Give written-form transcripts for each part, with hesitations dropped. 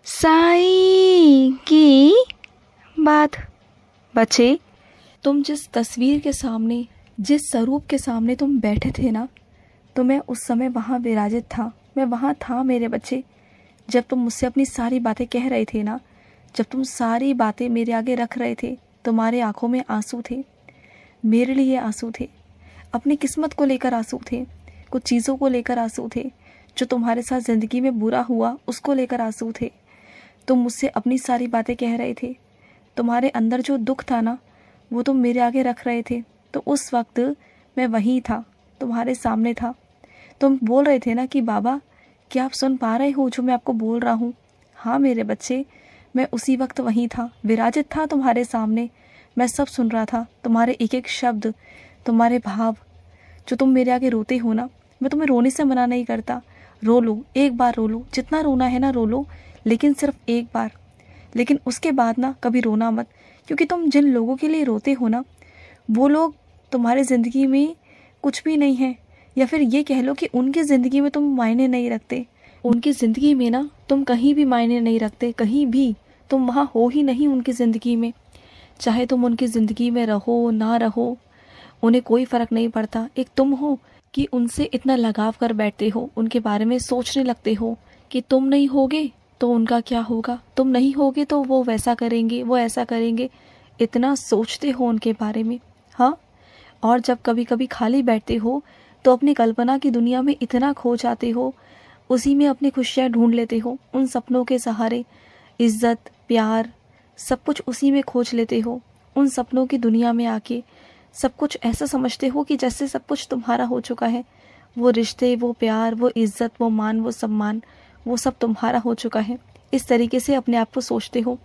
साईं की बात। बच्चे, तुम जिस तस्वीर के सामने, जिस स्वरूप के सामने तुम बैठे थे ना, तो मैं उस समय वहाँ विराजित था। मैं वहाँ था मेरे बच्चे, जब तुम मुझसे अपनी सारी बातें कह रहे थे ना, जब तुम सारी बातें मेरे आगे रख रहे थे। तुम्हारे आंखों में आंसू थे, मेरे लिए आंसू थे, अपनी किस्मत को लेकर आंसू थे, कुछ चीज़ों को लेकर आंसू थे, जो तुम्हारे साथ ज़िंदगी में बुरा हुआ उसको लेकर आंसू थे। तुम मुझसे अपनी सारी बातें कह रहे थे, तुम्हारे अंदर जो दुख था ना, वो तुम मेरे आगे रख रहे थे। तो उस वक्त मैं वहीं था, तुम्हारे सामने था। तुम बोल रहे थे ना कि बाबा, क्या आप सुन पा रहे हो जो मैं आपको बोल रहा हूँ? हाँ मेरे बच्चे, मैं उसी वक्त वहीं था, विराजित था तुम्हारे सामने। मैं सब सुन रहा था, तुम्हारे एक एक शब्द, तुम्हारे भाव। जो तुम मेरे आगे रोते हो ना, मैं तुम्हें रोने से मना नहीं करता। रो लो, एक बार रो लो, जितना रोना है ना रो लो, लेकिन सिर्फ एक बार। लेकिन उसके बाद ना कभी रोना मत, क्योंकि तुम जिन लोगों के लिए रोते हो ना, वो लोग तुम्हारी ज़िंदगी में कुछ भी नहीं है, या फिर ये कह लो कि उनकी ज़िंदगी में तुम मायने नहीं रखते। उनकी ज़िंदगी में ना तुम कहीं भी मायने नहीं रखते, कहीं भी तुम वहाँ हो ही नहीं उनकी ज़िंदगी में। चाहे तुम उनकी ज़िंदगी में रहो ना रहो, उन्हें कोई फ़र्क नहीं पड़ता। एक तुम हो कि उनसे इतना लगाव कर बैठते हो, उनके बारे में सोचने लगते हो कि तुम नहीं होगे तो उनका क्या होगा, तुम नहीं होगे तो वो वैसा करेंगे, वो ऐसा करेंगे। इतना सोचते हो उनके बारे में। हाँ, और जब कभी कभी खाली बैठते हो तो अपनी कल्पना की दुनिया में इतना खो जाते हो, उसी में अपनी खुशियाँ ढूंढ लेते हो, उन सपनों के सहारे। इज्जत, प्यार, सब कुछ उसी में खोज लेते हो। उन सपनों की दुनिया में आके सब कुछ ऐसा समझते हो कि जैसे सब कुछ तुम्हारा हो चुका है। वो रिश्ते, वो प्यार, वो इज्जत, वो मान, वो सम्मान, वो सब तुम्हारा हो चुका है। इस तरीके से अपने आप को सोचते हो।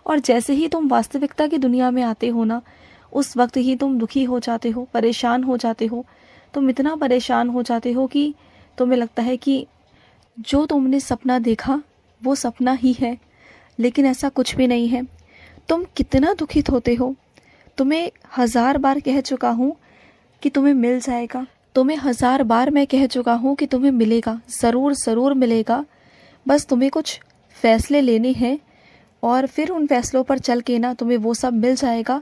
और जैसे ही तुम वास्तविकता की दुनिया में आते हो ना, उस वक्त ही तुम दुखी हो जाते हो, परेशान हो जाते हो। तुम इतना परेशान हो जाते हो कि तुम्हें लगता है कि जो तुमने सपना देखा वो सपना ही है, लेकिन ऐसा कुछ भी नहीं है। तुम कितना दुखित होते हो। तुम्हें 1000 बार कह चुका हूँ कि तुम्हें मिल जाएगा, तुम्हें 1000 बार मैं कह चुका हूँ कि तुम्हें मिलेगा, ज़रूर ज़रूर मिलेगा। बस तुम्हें कुछ फ़ैसले लेने हैं और फिर उन फैसलों पर चल के ना तुम्हें वो सब मिल जाएगा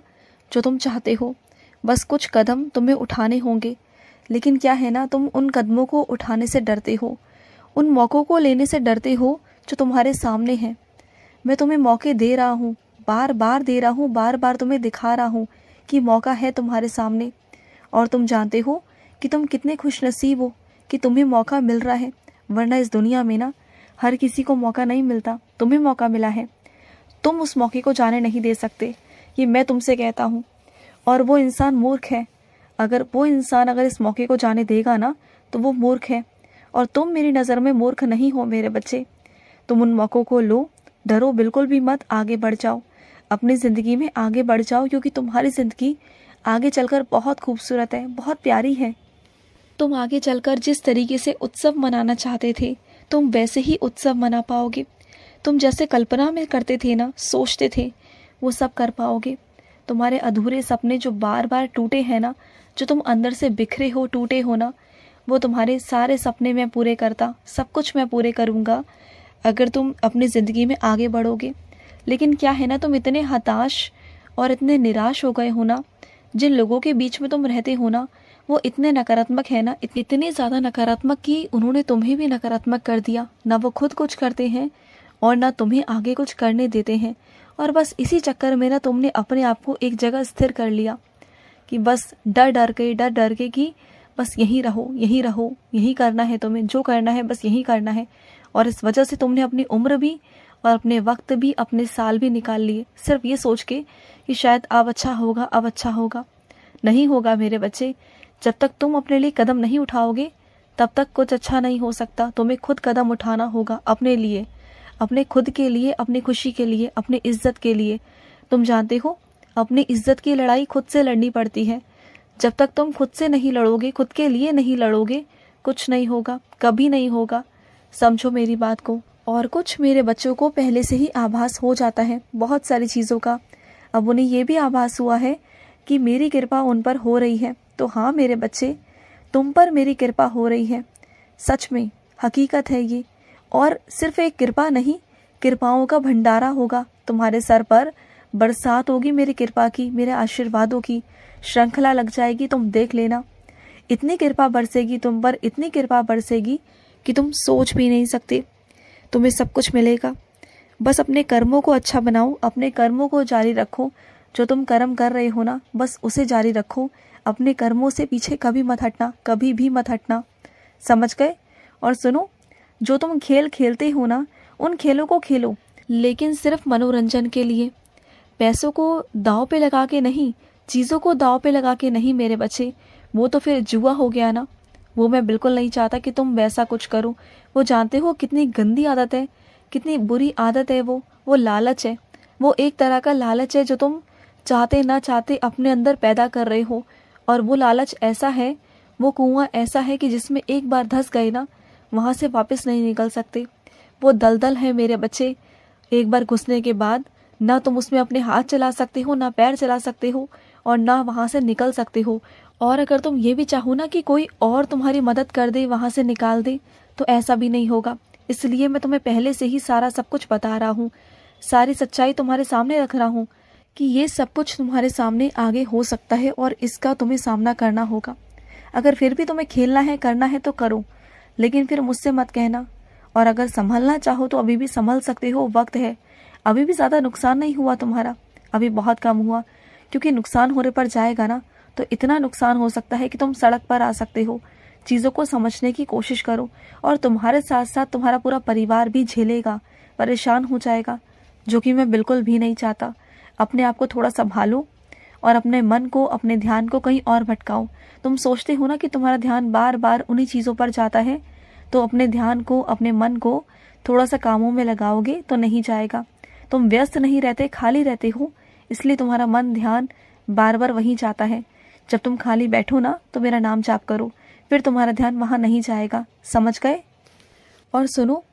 जो तुम चाहते हो। बस कुछ कदम तुम्हें उठाने होंगे। लेकिन क्या है ना, तुम उन कदमों को उठाने से डरते हो, उन मौक़ों को लेने से डरते हो जो तुम्हारे सामने हैं। मैं तुम्हें मौके दे रहा हूँ, बार बार दे रहा हूँ, बार बार तुम्हें दिखा रहा हूँ कि मौका है तुम्हारे सामने। और तुम जानते हो कि तुम कितने खुशनसीब हो कि तुम्हें मौका मिल रहा है, वरना इस दुनिया में ना हर किसी को मौका नहीं मिलता। तुम्हें मौका मिला है, तुम उस मौके को जाने नहीं दे सकते, ये मैं तुमसे कहता हूँ। और वो इंसान मूर्ख है, अगर वो इंसान अगर इस मौके को जाने देगा ना, तो वो मूर्ख है। और तुम मेरी नज़र में मूर्ख नहीं हो मेरे बच्चे। तुम उन मौक़ों को लो, डरो बिल्कुल भी मत, आगे बढ़ जाओ, अपनी ज़िंदगी में आगे बढ़ जाओ, क्योंकि तुम्हारी ज़िंदगी आगे चलकर बहुत खूबसूरत है, बहुत प्यारी है। तुम आगे चलकर जिस तरीके से उत्सव मनाना चाहते थे, तुम वैसे ही उत्सव मना पाओगे। तुम जैसे कल्पना में करते थे ना, सोचते थे, वो सब कर पाओगे। तुम्हारे अधूरे सपने जो बार बार टूटे हैं ना, जो तुम अंदर से बिखरे हो, टूटे हो ना, वो तुम्हारे सारे सपने मैं पूरे करता, सब कुछ मैं पूरे करूँगा अगर तुम अपनी ज़िंदगी में आगे बढ़ोगे। लेकिन क्या है ना, तुम इतने हताश और इतने निराश हो गए हो ना, जिन लोगों के बीच में तुम रहते हो ना, वो इतने नकारात्मक है ना, इतने ज़्यादा नकारात्मक कि उन्होंने तुम्हें भी नकारात्मक कर दिया। ना वो खुद कुछ करते हैं और ना तुम्हें आगे कुछ करने देते हैं। और बस इसी चक्कर में ना तुमने अपने आप को एक जगह स्थिर कर लिया कि बस डर डर के कि बस यहीं रहो, यहीं रहो, यहीं करना है तुम्हें, जो करना है बस यहीं करना है। और इस वजह से तुमने अपनी उम्र भी और अपने वक्त भी, अपने साल भी निकाल लिए, सिर्फ ये सोच के कि शायद अब अच्छा होगा, अब अच्छा होगा। नहीं होगा मेरे बच्चे। जब तक तुम अपने लिए कदम नहीं उठाओगे, तब तक कुछ अच्छा नहीं हो सकता। तुम्हें खुद कदम उठाना होगा अपने लिए, अपने खुद के लिए, अपनी खुशी के लिए, अपनी इज्जत के लिए। तुम जानते हो, अपनी इज्जत की लड़ाई खुद से लड़नी पड़ती है। जब तक तुम खुद से नहीं लड़ोगे, खुद के लिए नहीं लड़ोगे, कुछ नहीं होगा, कभी नहीं होगा। समझो मेरी बात को। और कुछ मेरे बच्चों को पहले से ही आभास हो जाता है बहुत सारी चीज़ों का। अब उन्हें ये भी आभास हुआ है कि मेरी कृपा उन पर हो रही है। तो हाँ मेरे बच्चे, तुम पर मेरी कृपा हो रही है, सच में हकीकत है ये। और सिर्फ एक कृपा नहीं, कृपाओं का भंडारा होगा तुम्हारे सर पर, बरसात होगी मेरी कृपा की, मेरे आशीर्वादों की श्रृंखला लग जाएगी। तुम देख लेना, इतनी कृपा बरसेगी तुम पर, इतनी कृपा बरसेगी कि तुम सोच भी नहीं सकते। तुम्हें सब कुछ मिलेगा। बस अपने कर्मों को अच्छा बनाओ, अपने कर्मों को जारी रखो। जो तुम कर्म कर रहे हो ना, बस उसे जारी रखो। अपने कर्मों से पीछे कभी मत हटना, कभी भी मत हटना, समझ गए? और सुनो, जो तुम खेल खेलते हो ना, उन खेलों को खेलो, लेकिन सिर्फ मनोरंजन के लिए। पैसों को दांव पे लगा के नहीं, चीज़ों को दांव पे लगा के नहीं मेरे बच्चे। वो तो फिर जुआ हो गया ना। वो मैं बिल्कुल नहीं चाहता कि तुम वैसा कुछ करो। वो जानते हो कितनी गंदी आदत है, कितनी बुरी आदत है वो लालच है। वो एक तरह का लालच है जो तुम चाहते ना चाहते अपने अंदर पैदा कर रहे हो। और वो लालच ऐसा है, वो कुआं ऐसा है कि जिसमें एक बार धंस गए ना, वहाँ से वापस नहीं निकल सकते। वो दलदल है मेरे बच्चे। एक बार घुसने के बाद ना तुम उसमें अपने हाथ चला सकते हो, ना पैर चला सकते हो, और ना वहाँ से निकल सकते हो। और अगर तुम ये भी चाहो ना कि कोई और तुम्हारी मदद कर दे, वहाँ से निकाल दे, तो ऐसा भी नहीं होगा। इसलिए मैं तुम्हें पहले से ही सारा सब कुछ बता रहा हूँ, सारी सच्चाई तुम्हारे सामने रख रहा हूँ कि ये सब कुछ तुम्हारे सामने आगे हो सकता है और इसका तुम्हें सामना करना होगा। अगर फिर भी तुम्हें खेलना है, करना है तो करो, लेकिन फिर मुझसे मत कहना। और अगर संभलना चाहो तो अभी भी संभल सकते हो, वक्त है। अभी भी ज़्यादा नुकसान नहीं हुआ तुम्हारा, अभी बहुत कम हुआ। क्योंकि नुकसान होने पर जाएगा ना, तो इतना नुकसान हो सकता है कि तुम सड़क पर आ सकते हो। चीज़ों को समझने की कोशिश करो, और तुम्हारे साथ साथ तुम्हारा पूरा परिवार भी झेलेगा, परेशान हो जाएगा, जो कि मैं बिल्कुल भी नहीं चाहता। अपने आप को थोड़ा संभालो और अपने मन को, अपने ध्यान को कहीं और भटकाओ। तुम सोचते हो ना कि तुम्हारा ध्यान बार बार उन्हीं चीज़ों पर जाता है, तो अपने ध्यान को, अपने मन को थोड़ा सा कामों में लगाओगे तो नहीं जाएगा। तुम व्यस्त नहीं रहते, खाली रहते हो, इसलिए तुम्हारा मन, ध्यान बार बार वहीं जाता है। जब तुम खाली बैठो ना, तो मेरा नाम जाप करो, फिर तुम्हारा ध्यान वहाँ नहीं जाएगा, समझ गए? और सुनो,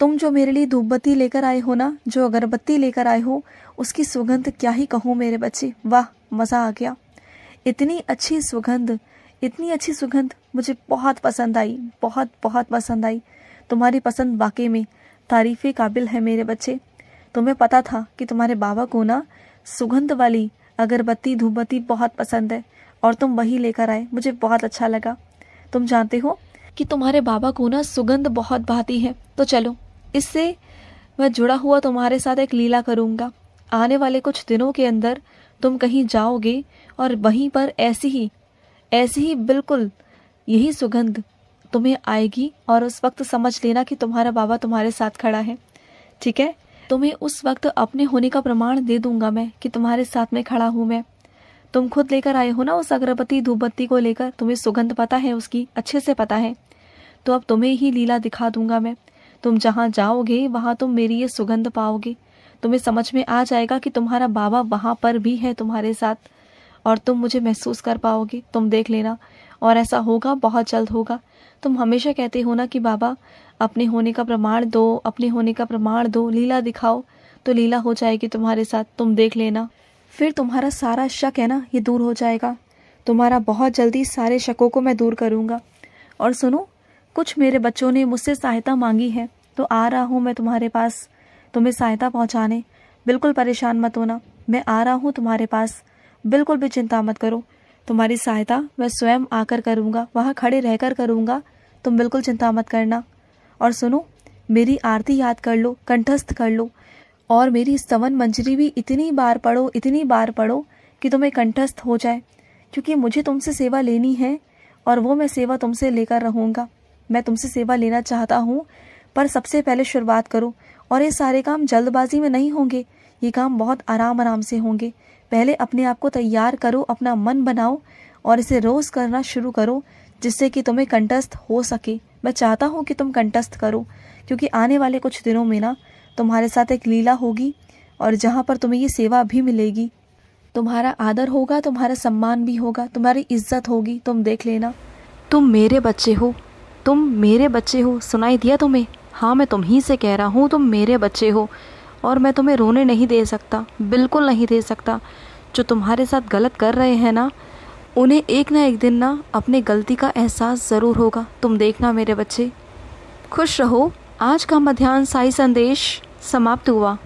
तुम जो मेरे लिए धूपबत्ती लेकर आए हो ना, जो अगरबत्ती लेकर आए हो, उसकी सुगंध क्या ही कहूँ मेरे बच्चे। वाह, मज़ा आ गया। इतनी अच्छी सुगंध, इतनी अच्छी सुगंध मुझे बहुत पसंद आई, बहुत बहुत पसंद आई। तुम्हारी पसंद वाकई में तारीफ़े काबिल है मेरे बच्चे। तुम्हें पता था कि तुम्हारे बाबा को ना सुगंध वाली अगरबत्ती, धूपबत्ती बहुत पसंद है, और तुम वही लेकर आए। मुझे बहुत अच्छा लगा। तुम जानते हो कि तुम्हारे बाबा को ना सुगंध बहुत भाती है। तो चलो, इससे मैं जुड़ा हुआ तुम्हारे साथ एक लीला करूँगा। आने वाले कुछ दिनों के अंदर तुम कहीं जाओगे और वहीं पर ऐसी ही बिल्कुल यही सुगंध तुम्हें आएगी, और उस वक्त समझ लेना कि तुम्हारा बाबा तुम्हारे साथ खड़ा है, ठीक है? तुम्हें उस वक्त अपने होने का प्रमाण दे दूंगा मैं कि तुम्हारे साथ में खड़ा हूँ मैं। तुम खुद लेकर आए हो ना उस अगरबत्ती, धूपबत्ती को लेकर, तुम्हें सुगंध पता है उसकी, अच्छे से पता है। तो अब तुम्हें ही लीला दिखा दूंगा मैं। तुम जहाँ जाओगे वहाँ तुम मेरी ये सुगंध पाओगे। तुम्हें समझ में आ जाएगा कि तुम्हारा बाबा वहाँ पर भी है तुम्हारे साथ, और तुम मुझे महसूस कर पाओगे। तुम देख लेना, और ऐसा होगा, बहुत जल्द होगा। तुम हमेशा कहते हो ना कि बाबा अपने होने का प्रमाण दो, अपने होने का प्रमाण दो, लीला दिखाओ, तो लीला हो जाएगी तुम्हारे साथ। तुम देख लेना, फिर तुम्हारा सारा शक है ना, ये दूर हो जाएगा। तुम्हारा बहुत जल्दी सारे शकों को मैं दूर करूँगा। और सुनो, कुछ मेरे बच्चों ने मुझसे सहायता मांगी है, तो आ रहा हूँ मैं तुम्हारे पास तुम्हें सहायता पहुँचाने। बिल्कुल परेशान मत होना, मैं आ रहा हूँ तुम्हारे पास, बिल्कुल भी चिंता मत करो। तुम्हारी सहायता मैं स्वयं आकर करूँगा, वहाँ खड़े रहकर करूँगा। तुम बिल्कुल चिंता मत करना। और सुनो, मेरी आरती याद कर लो, कंठस्थ कर लो, और मेरी स्तवन मंजरी भी इतनी बार पढ़ो, इतनी बार पढ़ो कि तुम्हें कंठस्थ हो जाए। क्योंकि मुझे तुमसे सेवा लेनी है, और वो मैं सेवा तुमसे लेकर रहूँगा। मैं तुमसे सेवा लेना चाहता हूँ, पर सबसे पहले शुरुआत करो। और ये सारे काम जल्दबाजी में नहीं होंगे, ये काम बहुत आराम आराम से होंगे। पहले अपने आप को तैयार करो, अपना मन बनाओ, और इसे रोज़ करना शुरू करो, जिससे कि तुम्हें कंठस्थ हो सके। मैं चाहता हूँ कि तुम कंठस्थ करो, क्योंकि आने वाले कुछ दिनों में ना तुम्हारे साथ एक लीला होगी, और जहाँ पर तुम्हें ये सेवा भी मिलेगी। तुम्हारा आदर होगा, तुम्हारा सम्मान भी होगा, तुम्हारी इज्जत होगी। तुम देख लेना। तुम मेरे बच्चे हो, तुम मेरे बच्चे हो। सुनाई दिया तुम्हें? हाँ, मैं तुम ही से कह रहा हूँ, तुम मेरे बच्चे हो, और मैं तुम्हें रोने नहीं दे सकता, बिल्कुल नहीं दे सकता। जो तुम्हारे साथ गलत कर रहे हैं ना, उन्हें एक ना एक दिन ना अपने गलती का एहसास ज़रूर होगा। तुम देखना मेरे बच्चे। खुश रहो। आज का मध्याह्न साई संदेश समाप्त हुआ।